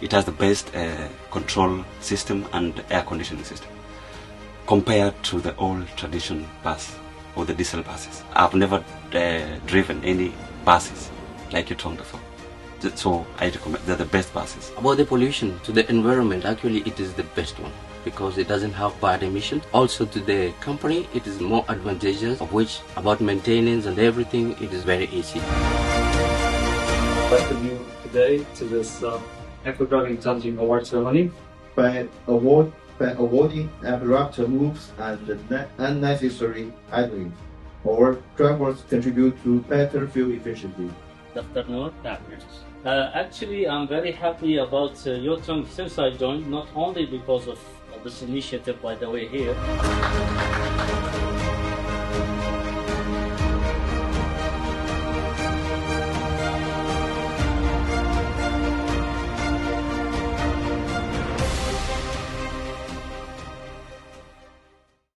it has the best control system and air conditioning system compared to the old traditional bus or the diesel buses. I've never driven any buses like Yutong before. So I recommend they're the best buses. About the pollution to the environment, actually it is the best one because it doesn't have bad emissions. Also to the company, it is more advantageous, of which about maintenance and everything, it is very easy. Welcome you today to this Eco-Driving Challenging Award ceremony. By awarding abrupt moves and unnecessary idling, our drivers contribute to better fuel efficiency. Good afternoon. Actually, I'm very happy about Yutong since I joined, not only because of this initiative, by the way, here.